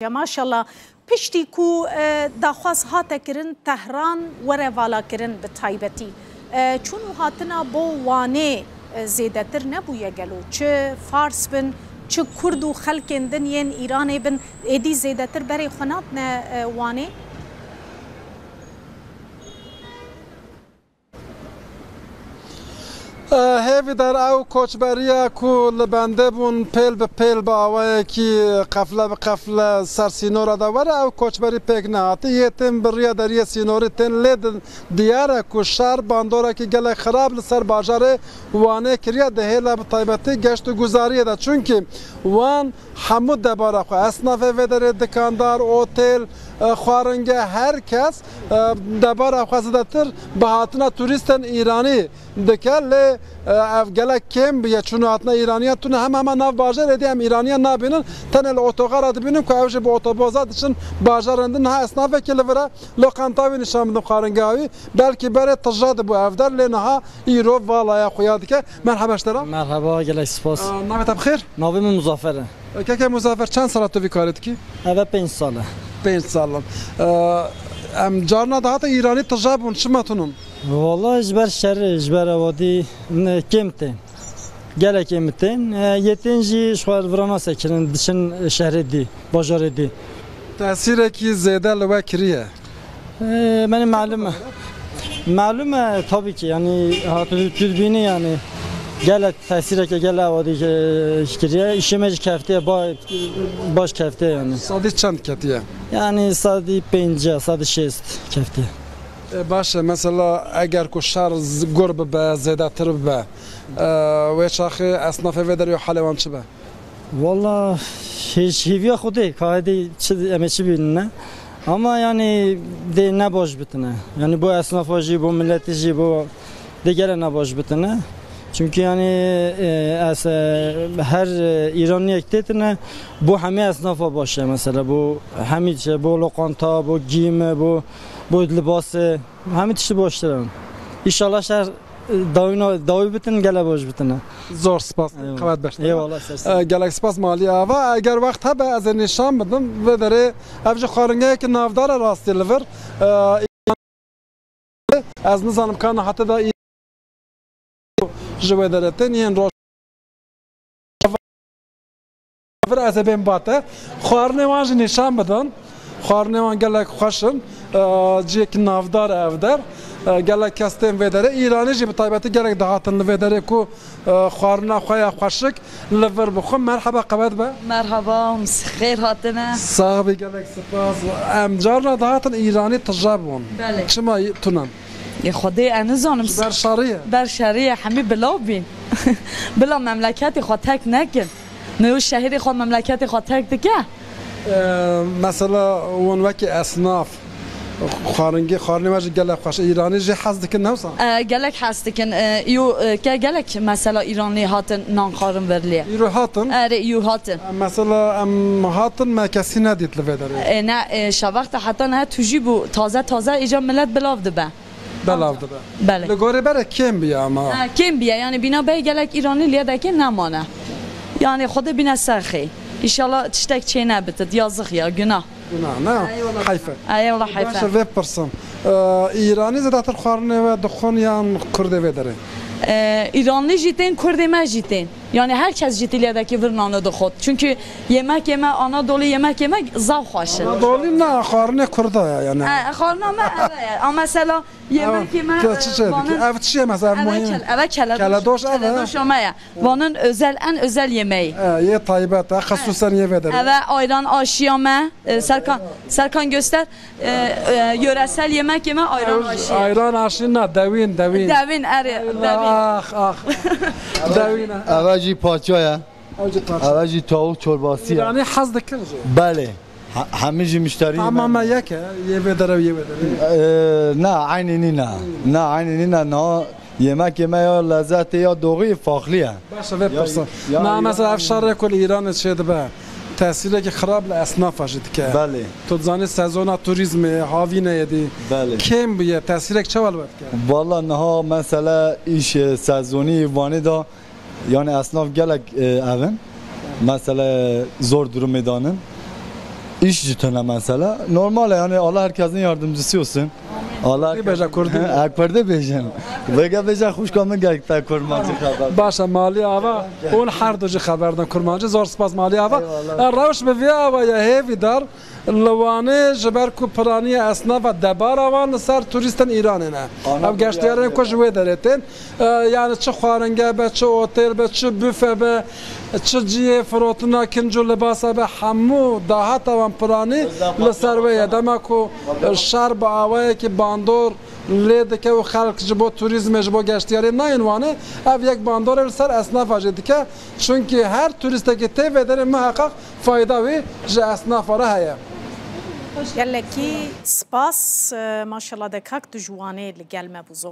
یا ماشاءالله پشتی کو داخواست هاته کرن تهران وره والا کرن به تایبتی چون هاتنا بو وانه زیده تر نبویه گلو چه فارس بن چه کرد و خلکن دنین ایران بن ایدی زیده تر برای خنات نه وانه هیوی در او کوچبریه کو لبنده بون پیل به پیل با آوه کی قفله به قفله سر سینور داوره او کوچبری پیک نهاتی یه تیم بریه در یه سینوری تین لید دیاره کو شهر باندوره که گله خراب لسر باجاره وانه کریه ده هیله به طایبتی گشت و گذاریه ده چونکه وان حمود دباره خو اصناف ودره دکاندار اوتل خوارنگه هر کس دباره خواسته تر به هاتنا توریستن ایرانی دکل افگله کم بیه چون هاتنا ایرانیه تون هم ناف باجر ادی هم ایرانیه نبینن تن الاتوغار ببینیم که اوج به اتوبازاتشون باجرندن ها اصنافه که لورا لوکانتاوی نشان بدم خوارنگاوی بلکه برای تجارت بو افدار لنها ایرو والا خویاد که مرحبا اشترا مرحبا گله سپاس نامت بخیر ناویم مظفره که مظفر چند سال تو کارت کی اول 5 ساله 5 سال ام جارنا دهات ایرانی تجاربون چما تونم والله اجبر شهر اجبر وادی کمتن گله کمتن یتنجی شوار ورانا سکرن دشن شهر دی بازار دی تاثیر کی زیاده لوا کریه من معلومه tabii ki yani türbini yani gele tesire ki gele vadi kiriye işemeci kefte baş kefte yani sadi çand ketiye yani sadi pence sadi şest kefte باشه مثلا اگر کو شهر گربه به زیاده تر به و شاخه اصناف و در حلوان چه به والله هیچ خودی کاری چه امچی بینه ama yani de ne boş bitene yani bu esnafacı bu milletici bu diğer ne boş bitene çünkü yani her İranlı ektetine bu hemi esnafa başlıyor mesela bu hemi bu lokanta bu giyim bu libası hemi tişi başlıyor İnşallah şer davi bitin gele boş bitene zor spas قوت باش eyvallah گلک سپاس مالی آوا اگر وقت ها به از نشان بدم و داره افج خارنگه که نافدار راستی لور از نظام کان حتی دا جوه داره تنین روش ور از بین باته خارنوان نشان بدن خارنوان گلک خوشن جیک نافدار افدار گلک کستیم وداره ایرانی جی بطایبتی گلک دهاتن وداره کو خارنا خویا خوشک لور بخون مرحبا قباد با مرحبا خیر هاتنه صاحبی گلک سپاس ام جارنا دهاتن ایرانی تجربون بله چما تونن یه خدای انزانم بر شریعه بر شریعه همه بلا بین بلا مملکتی خود تک نکن نیو شهری خود مملکتی خود تک دکه مثلا اون وکی اصناف خارنی ماجی گلک خوش ایرانی جی حس دکن نوسا گلک حس دکن یو که گلک مثلا ایرانی هاتن نان خارن ورلیه ایرو هاتن اره یو هاتن مثلا ام هاتن ما کسی ندید لوداره نه شوقت حتی نه توجی بو تازه ایجا ملت بلاف دبه بلاف دبه بله لگوره بره کم بیا اما کم بیا یعنی بینا به گلک ایرانی لیه دکن نمانه یعنی خود بینه سرخی ایشالا تشتک چه نبتد یازخ یا گناه نه حیفه ایوالله حیفه باشه وب پرسم ایرانی زداتر خارنه و دخون یا کرده وداره ایرانی جیتین کرده ما جیتین yani herkes ciddiledeki vırnanı da xod. Çünkü yemek yeme, Anadolu yemek yemek zav xoşu. Anadolu ne? Xarne kurda ya yani. Xarne ama mesela yemek yeme. Evet şey mesela muhim. Evet keladoş. Keladoş ama ya. Vanın en özel yemeği. Ye tayyibet, xasusen ye vedere. Evet ayran aşiyame. Serkan göster. Yöresel yemek yeme ayran aşiye. Ayran aşiye ne? Devin. Devin devin. Ah. Devin. اوجی پاچایا اوجی تاوک چورباسی یعنی حظ دکن بله همه جی مشتری اما یکه یه بدره نه عینی نه yemek yeme ya lezzeti ya doğru farklıya. Başa ve persan. Ne mesela afşar kol İran şeyde be. Tesiri ki xarab le esnaf ajid ki. Bale. Tu zani sezona turizmi havine yedi. Bale. Kim biye tesiri ki çaval vet ki. Vallahi neha mesela iş sezoni vani da yani esnaf gelek evin mesela zor durum edanın iş jitene mesela. Normal yani Allah herkesin yardımcısı olsun. Allah beja Kurdî. Ekberde bejen. Vega beja hoşkamın gerekte kurmancı kadar. Başa mali ava اون هر دو جی خبر دن کرمانجی زور سپاس مالی ava روش به وی ava یا هیوی دار لوانه جبر کو پرانی اسناف دبار آوان سر توریستن ایرانه نه اب گشتیارن کو جوی درتن yani çi xwaringe be çi otel be çi büfe be çi ciye frotuna kincu libasa be hemû dahat avan pirani li ser ve ye dema ku şer bi awayekî bandor lê dike û xelk ji bo turizmê ji bo geştiyarê nayên wane ev yek bandor li ser esnafa jê dike çünkü her turistekî tê vê derê miheqaq fayda wî ji esnafa re heye. gelekî spas maşallah dekak tu ji wanê li gel me bû zor